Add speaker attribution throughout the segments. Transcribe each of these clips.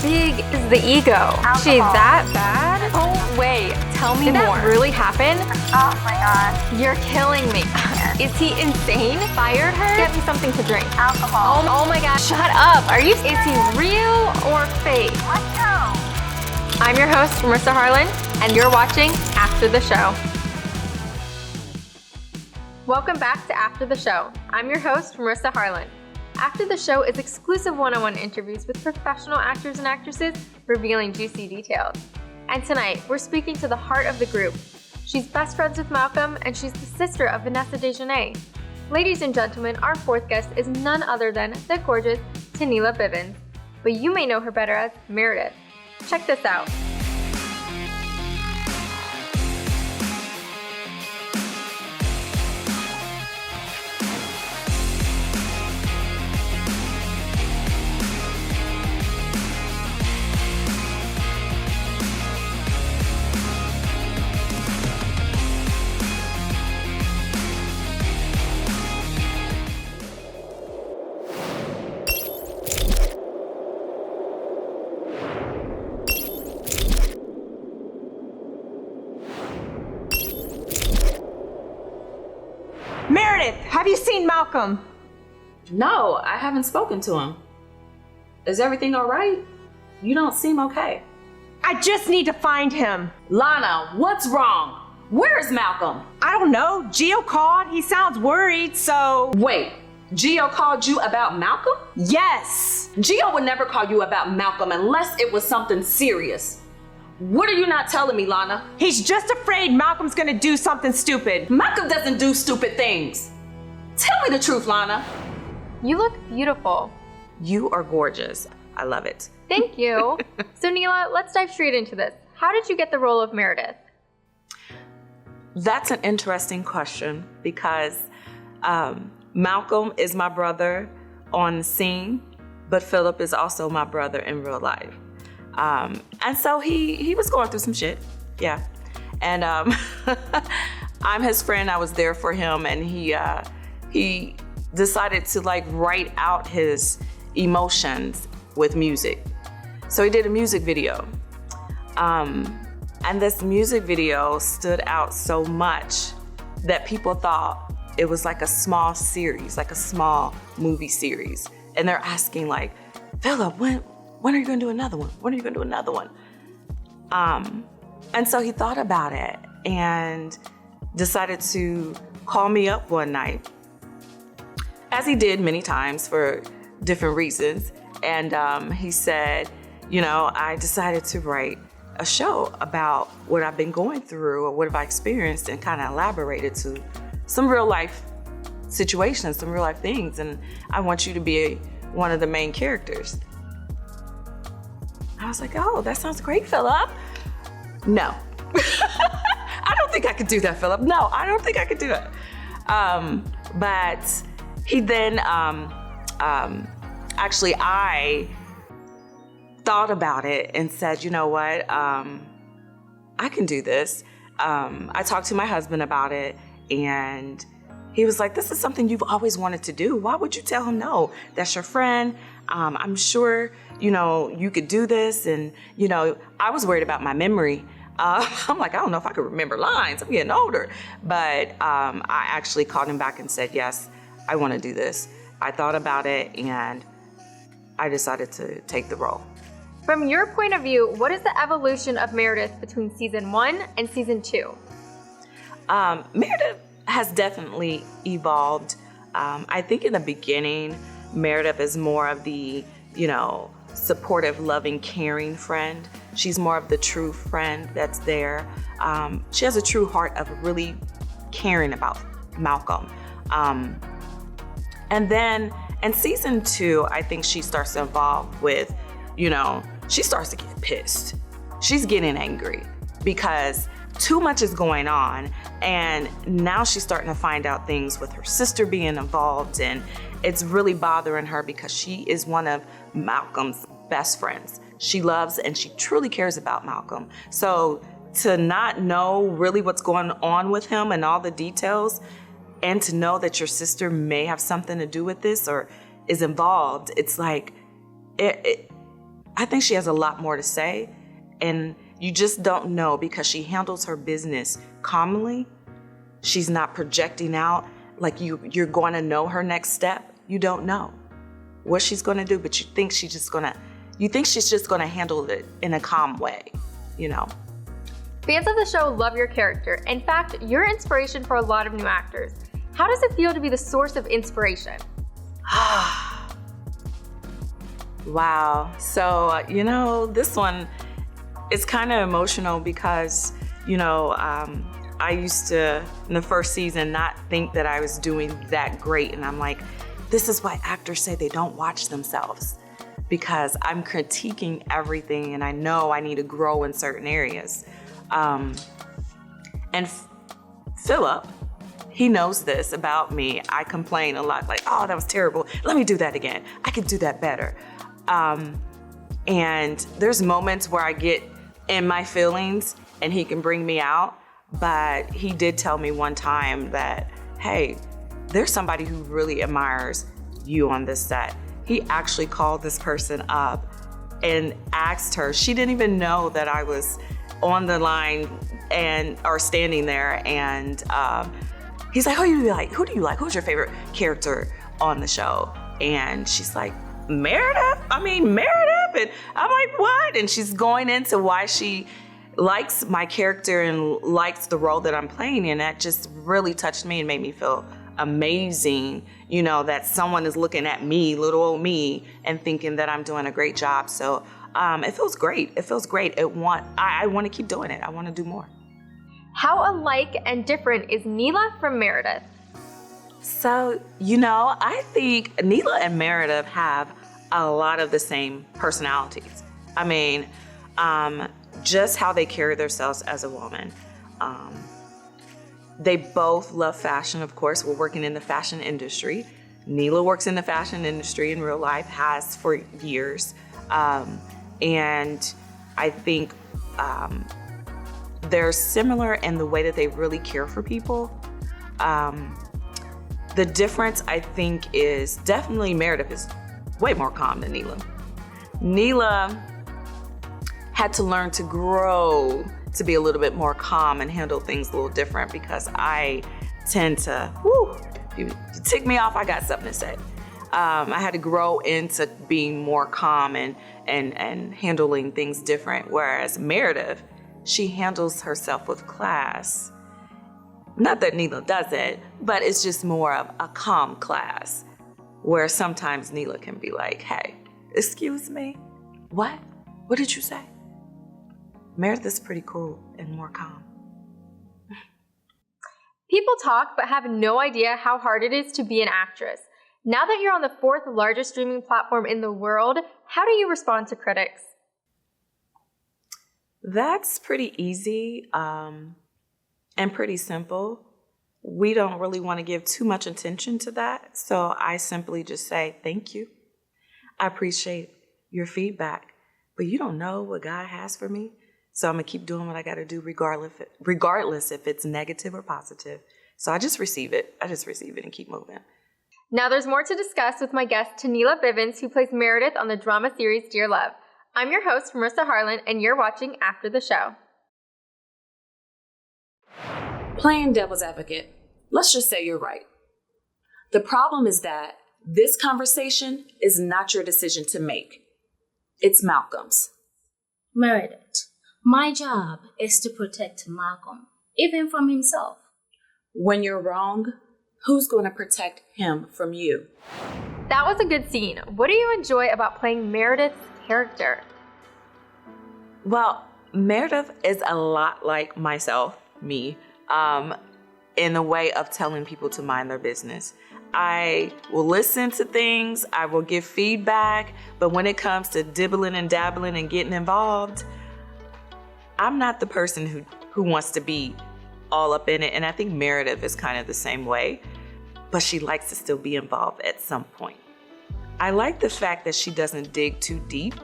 Speaker 1: big is the ego?
Speaker 2: Alcohol.
Speaker 1: She's that bad?
Speaker 2: Oh, wait. Tell me
Speaker 1: Did
Speaker 2: more.
Speaker 1: that really happen?
Speaker 2: Oh my God.
Speaker 1: You're killing me. Is he insane? Fired her? Get me something to drink.
Speaker 2: Alcohol.
Speaker 1: Oh my God, shut up. Is he real or fake?
Speaker 2: Let's go.
Speaker 1: I'm your host, Marissa Harlyn, and you're watching After the Show. Welcome back to After the Show. I'm your host, Marissa Harlyn. After the Show is exclusive one-on-one interviews with professional actors and actresses revealing juicy details. And tonight, we're speaking to the heart of the group. She's best friends with Malcolm, and she's the sister of Vanessa DeJohnette. Ladies and gentlemen, our fourth guest is none other than the gorgeous Tanela Bivens, but you may know her better as Meredith. Check this out.
Speaker 3: Meredith, have you seen Malcolm?
Speaker 4: No, I haven't spoken to him. Is everything all right? You don't seem okay.
Speaker 3: I just need to find him.
Speaker 4: Lana, what's wrong? Where is Malcolm?
Speaker 3: I don't know. Gio called. He sounds worried, so...
Speaker 4: Wait, Gio called you about Malcolm?
Speaker 3: Yes.
Speaker 4: Gio would never call you about Malcolm unless it was something serious. What are you not telling me, Lana?
Speaker 3: He's just afraid Malcolm's gonna do something stupid.
Speaker 4: Malcolm doesn't do stupid things. Tell me the truth, Lana.
Speaker 1: You look beautiful.
Speaker 4: You are gorgeous. I love it.
Speaker 1: Thank you. So Neela, let's dive straight into this. How did you get the role of Meredith?
Speaker 4: That's an interesting question because Malcolm is my brother on the scene, but Phillip is also my brother in real life. And so he was going through some shit, yeah. And I'm his friend. I was there for him, and he decided to like write out his emotions with music. So he did a music video, and this music video stood out so much that people thought it was like a small series, like a small movie series, and they're asking like, Phillip, when are you gonna do another one? When are you gonna do another one? And so he thought about it and decided to call me up one night, as he did many times for different reasons. And he said, you know, I decided to write a show about what I've been going through or what have I experienced, and kind of elaborated to some real life situations, some real life things. And I want you to be one of the main characters. I was like, oh, that sounds great, Phillip. No. I don't think I could do that, Phillip. No, I don't think I could do it. But he then, actually, I thought about it and said, you know what, I can do this. I talked to my husband about it, and he was like, this is something you've always wanted to do. Why would you tell him no? That's your friend. I'm sure, you know, you could do this. And, you know, I was worried about my memory. I'm like, I don't know if I could remember lines. I'm getting older. But I actually called him back and said, yes, I want to do this. I thought about it, and I decided to take the role.
Speaker 1: From your point of view, what is the evolution of Meredith between season 1 and season 2?
Speaker 4: Meredith has definitely evolved. I think in the beginning, Meredith is more of the, you know, supportive, loving, caring friend. She's more of the true friend that's there. She has a true heart of really caring about Malcolm. And then in season 2, I think she starts to evolve with, you know, she starts to get pissed. She's getting angry because too much is going on, and now she's starting to find out things with her sister being involved, and it's really bothering her because she is one of Malcolm's best friends. She loves and she truly cares about Malcolm. So to not know really what's going on with him and all the details, and to know that your sister may have something to do with this or is involved, it's like, I think she has a lot more to say, and you just don't know because she handles her business calmly. She's not projecting out like you're going to know her next step. You don't know what she's going to do, but you think she's just going to handle it in a calm way, you know.
Speaker 1: Fans of the show love your character. In fact, you're inspiration for a lot of new actors. How does it feel to be the source of inspiration?
Speaker 4: Wow. So, this one is kind of emotional because, I used to, in the first season, not think that I was doing that great. And I'm like, this is why actors say they don't watch themselves, because I'm critiquing everything and I know I need to grow in certain areas. And Phillip, he knows this about me. I complain a lot, like, oh, that was terrible. Let me do that again. I could do that better. And there's moments where I get in my feelings and he can bring me out. But he did tell me one time that, hey, there's somebody who really admires you on this set. He actually called this person up and asked her. She didn't even know that I was on the line or standing there. And he's like, who do you like? Who's your favorite character on the show? And she's like, Meredith? And I'm like, what? And she's going into why she likes my character and likes the role that I'm playing. And that just really touched me and made me feel amazing, that someone is looking at me, little old me, and thinking that I'm doing a great job. So it feels great. I want to keep doing it. I want to do more.
Speaker 1: How alike and different is Neela from Meredith?
Speaker 4: So, I think Neela and Meredith have a lot of the same personalities. Just how they carry themselves as a woman. They both love fashion, of course. We're working in the fashion industry. Neela works in the fashion industry in real life, has for years. And I think they're similar in the way that they really care for people. The difference, I think, is definitely Meredith is way more calm than Neela. Neela had to learn to grow to be a little bit more calm and handle things a little different, because I tend to, you tick me off, I got something to say. I had to grow into being more calm and handling things different, whereas Meredith, she handles herself with class. Not that Neela doesn't, but it's just more of a calm class, where sometimes Neela can be like, hey, excuse me, what? What did you say? Meredith's pretty cool and more calm.
Speaker 1: People talk but have no idea how hard it is to be an actress. Now that you're on the 4th largest streaming platform in the world, how do you respond to critics?
Speaker 4: That's pretty easy and pretty simple. We don't really want to give too much attention to that. So I simply just say, thank you. I appreciate your feedback, but you don't know what God has for me. So I'm going to keep doing what I got to do regardless if it's negative or positive. So I just receive it. And keep moving.
Speaker 1: Now there's more to discuss with my guest, Tanela Bivens, who plays Meredith on the drama series Dear Love. I'm your host, Marissa Harlyn, and you're watching After the Show.
Speaker 5: Playing devil's advocate, let's just say you're right. The problem is that this conversation is not your decision to make. It's Malcolm's.
Speaker 6: Meredith, my job is to protect Malcolm, even from himself.
Speaker 5: When you're wrong, who's going to protect him from you?
Speaker 1: That was a good scene. What do you enjoy about playing Meredith's character?
Speaker 4: Well, Meredith is a lot like myself, me, in the way of telling people to mind their business. I will listen to things, I will give feedback, but when it comes to dibbling and dabbling and getting involved, I'm not the person who wants to be all up in it. And I think Meredith is kind of the same way, but she likes to still be involved at some point. I like the fact that she doesn't dig too deep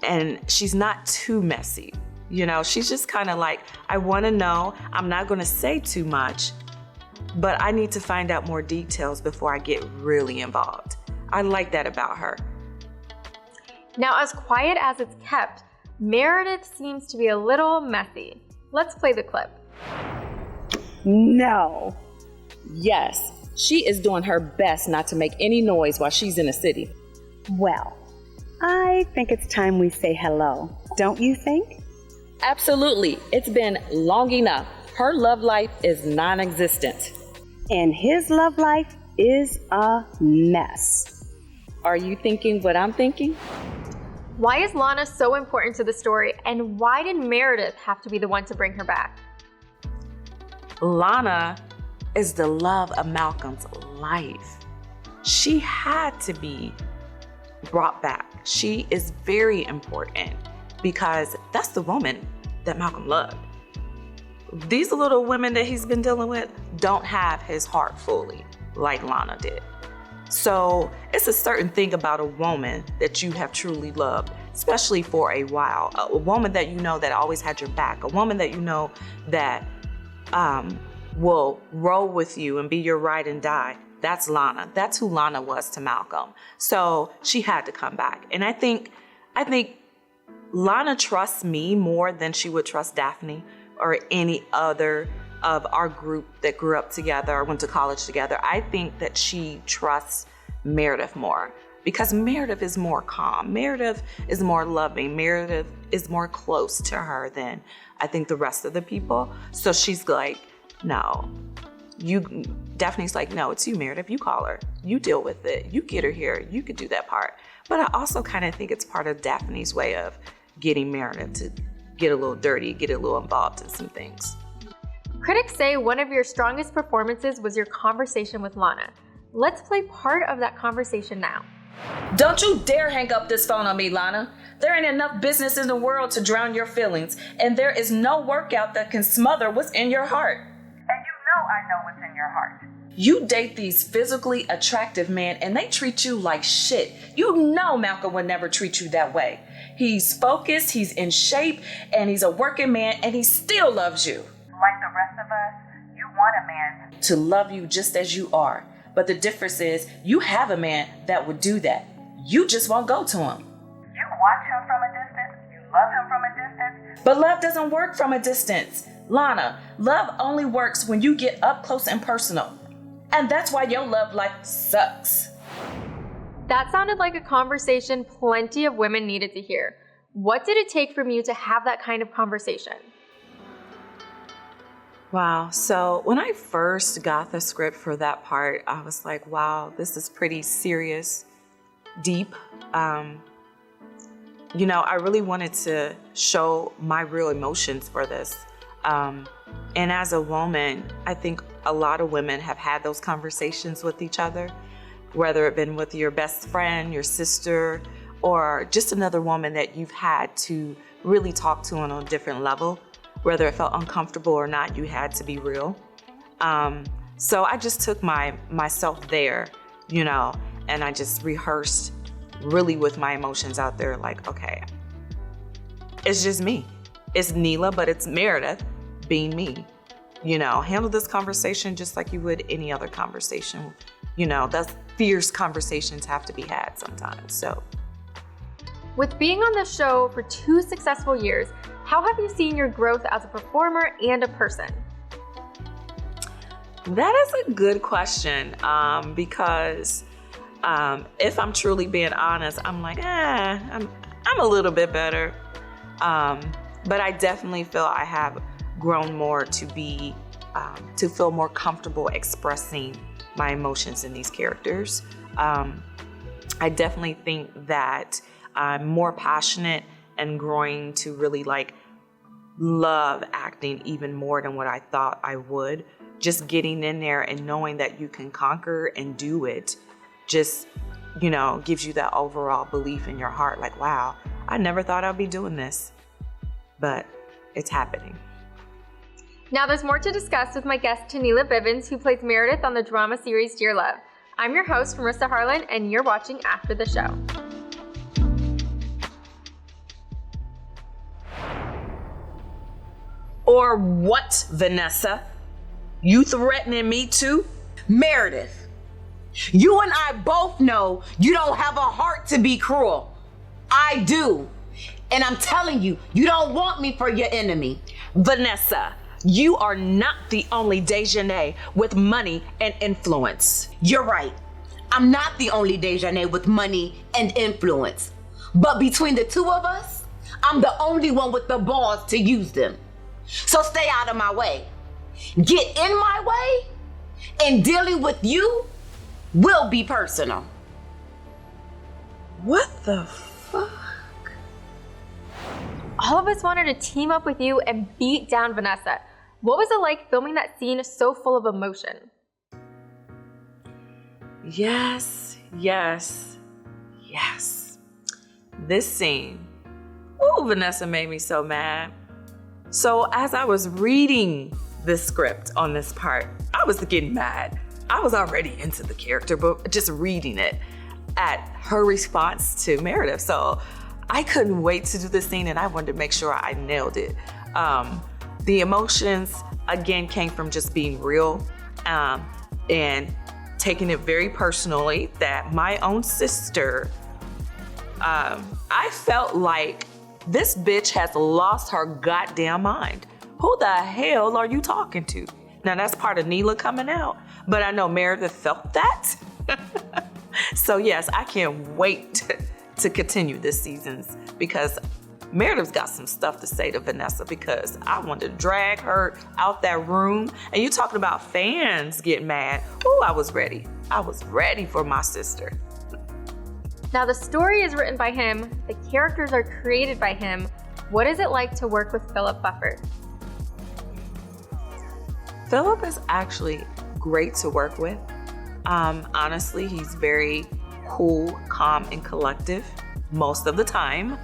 Speaker 4: and she's not too messy. She's just kind of like, I want to know, I'm not going to say too much, but I need to find out more details before I get really involved. I like that about her.
Speaker 1: Now, as quiet as it's kept, Meredith seems to be a little messy. Let's play the clip.
Speaker 3: No.
Speaker 5: Yes, she is doing her best not to make any noise while she's in the city.
Speaker 7: Well, I think it's time we say hello, don't you think?
Speaker 5: Absolutely. It's been long enough. Her love life is non-existent.
Speaker 7: And his love life is a mess.
Speaker 5: Are you thinking what I'm thinking?
Speaker 1: Why is Lana so important to the story, and why did Meredith have to be the one to bring her back?
Speaker 4: Lana is the love of Malcolm's life. She had to be brought back. She is very important because that's the woman that Malcolm loved. These little women that he's been dealing with don't have his heart fully like Lana did. So it's a certain thing about a woman that you have truly loved, especially for a while. A woman that you know that always had your back. A woman that you know that will roll with you and be your ride and die. That's Lana. That's who Lana was to Malcolm. So she had to come back. And I think Lana trusts me more than she would trust Daphne or any other of our group that grew up together or went to college together. I think that she trusts Meredith more because Meredith is more calm. Meredith is more loving. Meredith is more close to her than I think the rest of the people. So she's like, no, Daphne's like, no, it's you, Meredith. You call her. You deal with it. You get her here. You could do that part. But I also kind of think it's part of Daphne's way of getting Meredith to get a little dirty, get a little involved in some things.
Speaker 1: Critics say one of your strongest performances was your conversation with Lana. Let's play part of that conversation now.
Speaker 5: Don't you dare hang up this phone on me, Lana. There ain't enough business in the world to drown your feelings, and there is no workout that can smother what's in your heart.
Speaker 8: And you know I know what's in your heart.
Speaker 5: You date these physically attractive men and they treat you like shit. You know Malcolm would never treat you that way. He's focused, he's in shape, and he's a working man, and he still loves you.
Speaker 8: Like the rest of us, you want a man
Speaker 5: to love you just as you are. But the difference is you have a man that would do that. You just won't go to him.
Speaker 8: You watch him from a distance, you love him from a distance.
Speaker 5: But love doesn't work from a distance. Lana, love only works when you get up close and personal. And that's why your love life sucks.
Speaker 1: That sounded like a conversation plenty of women needed to hear. What did it take from you to have that kind of conversation?
Speaker 4: Wow. So when I first got the script for that part, I was like, wow, this is pretty serious, deep. I really wanted to show my real emotions for this. And as a woman, I think a lot of women have had those conversations with each other, whether it been with your best friend, your sister, or just another woman that you've had to really talk to on a different level. Whether it felt uncomfortable or not, you had to be real. So I just took myself there, and I just rehearsed really with my emotions out there, like, okay, it's just me. It's Neela, but it's Meredith being me. Handle this conversation just like you would any other conversation. Those fierce conversations have to be had sometimes, so.
Speaker 1: With being on the show for 2 successful years, how have you seen your growth as a performer and a person?
Speaker 4: That is a good question, because if I'm truly being honest, I'm like, I'm a little bit better. But I definitely feel I have grown more to feel more comfortable expressing my emotions in these characters. I definitely think that I'm more passionate and growing to really love acting even more than what I thought I would. Just getting in there and knowing that you can conquer and do it just, gives you that overall belief in your heart. Like, wow, I never thought I'd be doing this, but it's happening.
Speaker 1: Now there's more to discuss with my guest Tanela Bivens, who plays Meredith on the drama series Dear Love. I'm your host, Marissa Harlyn, and you're watching After the Show.
Speaker 3: Or what, Vanessa? You threatening me too? Meredith, you and I both know you don't have a heart to be cruel.
Speaker 9: I do. And I'm telling you, you don't want me for your enemy.
Speaker 3: Vanessa, you are not the only Dejanay with money and influence.
Speaker 9: You're right. I'm not the only Dejanay with money and influence. But between the two of us, I'm the only one with the balls to use them. So stay out of my way. Get in my way, and dealing with you will be personal.
Speaker 3: What the fuck?
Speaker 1: All of us wanted to team up with you and beat down Vanessa. What was it like filming that scene so full of emotion?
Speaker 4: Yes, yes, yes. This scene, oh, Vanessa made me so mad. So as I was reading the script on this part, I was getting mad. I was already into the character, but just reading it at her response to Meredith. So I couldn't wait to do this scene, and I wanted to make sure I nailed it. The emotions, again, came from just being real and taking it very personally that my own sister, I felt like this bitch has lost her goddamn mind. Who the hell are you talking to? Now that's part of Neela coming out, but I know Meredith felt that. So yes, I can't wait to continue this season's because Meredith's got some stuff to say to Vanessa because I wanted to drag her out that room. And you talking about fans getting mad. Oh, I was ready. I was ready for my sister.
Speaker 1: Now the story is written by him, the characters are created by him. What is it like to work with Phillip Bufford?
Speaker 4: Phillip is actually great to work with. Honestly, he's very cool, calm, and collective most of the time.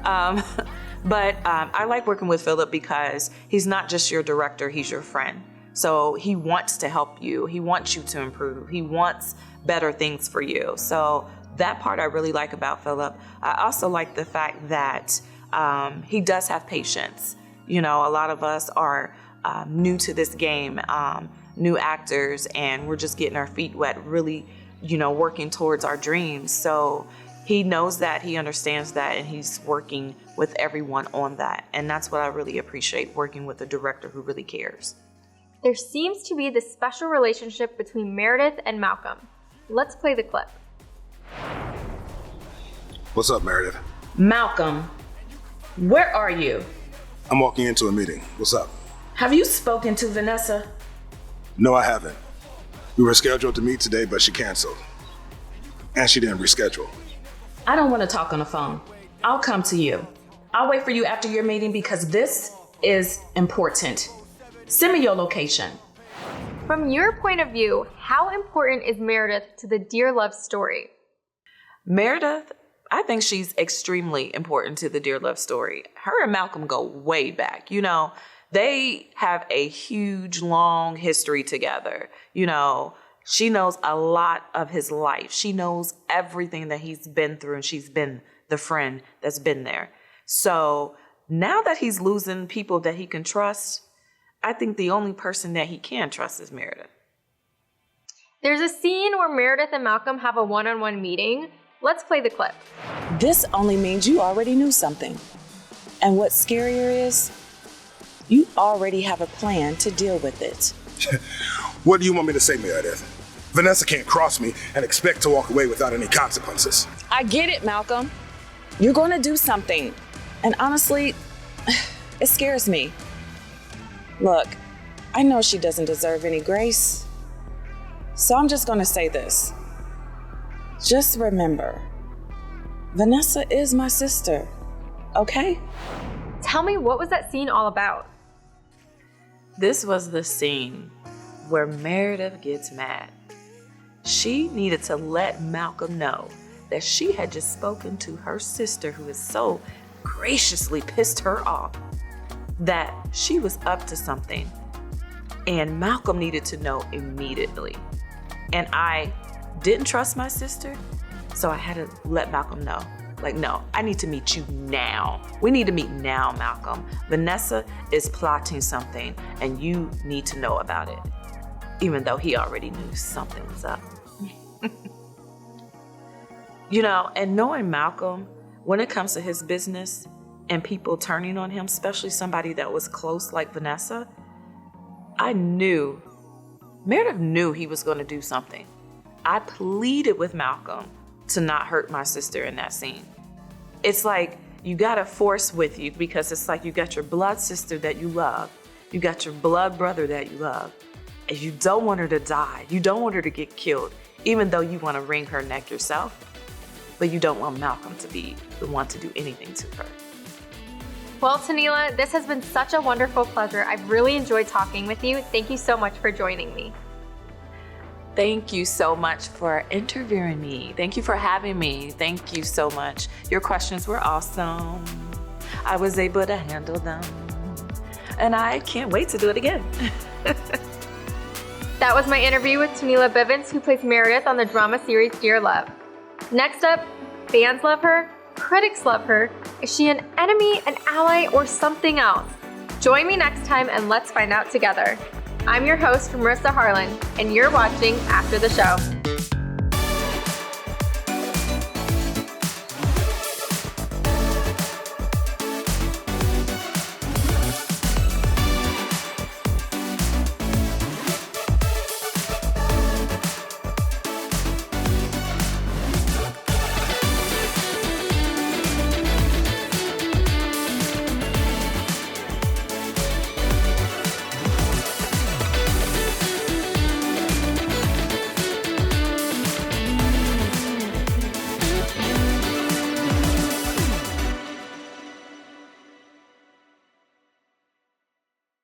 Speaker 4: But I like working with Phillip because he's not just your director, he's your friend. So he wants to help you. He wants you to improve. He wants better things for you. So that part I really like about Phillip. I also like the fact that he does have patience. You know, a lot of us are new to this game, new actors, and we're just getting our feet wet, really, you know, working towards our dreams. So he knows that, he understands that, and he's working with everyone on that. And that's what I really appreciate, working with a director who really cares.
Speaker 1: There seems to be this special relationship between Meredith and Malcolm. Let's play the clip.
Speaker 10: What's up, Meredith?
Speaker 5: Malcolm, where are you?
Speaker 10: I'm walking into a meeting. What's up?
Speaker 5: Have you spoken to Vanessa?
Speaker 10: No, I haven't. We were scheduled to meet today, but she canceled. And she didn't reschedule.
Speaker 5: I don't want to talk on the phone. I'll come to you. I'll wait for you after your meeting because this is important. Send me your location.
Speaker 1: From your point of view, how important is Meredith to the Dear Love story?
Speaker 4: Meredith, I think she's extremely important to the Dear Love story. Her and Malcolm go way back. You know, they have a huge, long history together. You know, she knows a lot of his life. She knows everything that he's been through, and she's been the friend that's been there. So now that he's losing people that he can trust, I think the only person that he can trust is Meredith.
Speaker 1: There's a scene where Meredith and Malcolm have a one-on-one meeting. Let's play the clip.
Speaker 11: This only means you already knew something. And what's scarier is, you already have a plan to deal with it.
Speaker 10: What do you want me to say, Meredith? Vanessa can't cross me and expect to walk away without any consequences.
Speaker 11: I get it, Malcolm. You're going to do something. And honestly, it scares me. Look, I know she doesn't deserve any grace. So I'm just going to say this. Just remember, Vanessa is my sister, okay?
Speaker 1: Tell me, what was that scene all about?
Speaker 4: This was the scene where Meredith gets mad. She needed to let Malcolm know that she had just spoken to her sister, who is so graciously pissed her off, that she was up to something. And Malcolm needed to know immediately. And I didn't trust my sister, so I had to let Malcolm know. Like, no, I need to meet you now. We need to meet now, Malcolm. Vanessa is plotting something, and you need to know about it. Even though he already knew something was up. You know, and knowing Malcolm, when it comes to his business and people turning on him, especially somebody that was close like Vanessa, Meredith knew he was going to do something. I pleaded with Malcolm to not hurt my sister in that scene. It's like you got a force with you, because it's like you got your blood sister that you love, you got your blood brother that you love, and you don't want her to die. You don't want her to get killed, even though you want to wring her neck yourself, but you don't want Malcolm to be the one to do anything to her.
Speaker 1: Well, Tanela, this has been such a wonderful pleasure. I've really enjoyed talking with you. Thank you so much for joining me.
Speaker 4: Thank you so much for interviewing me. Thank you for having me. Thank you so much. Your questions were awesome. I was able to handle them. And I can't wait to do it again.
Speaker 1: That was my interview with Tanela Bivens, who plays Meredith on the drama series Dear Love. Next up, fans love her, critics love her. Is she an enemy, an ally, or something else? Join me next time and let's find out together. I'm your host, Marissa Harlyn, and you're watching After the Show.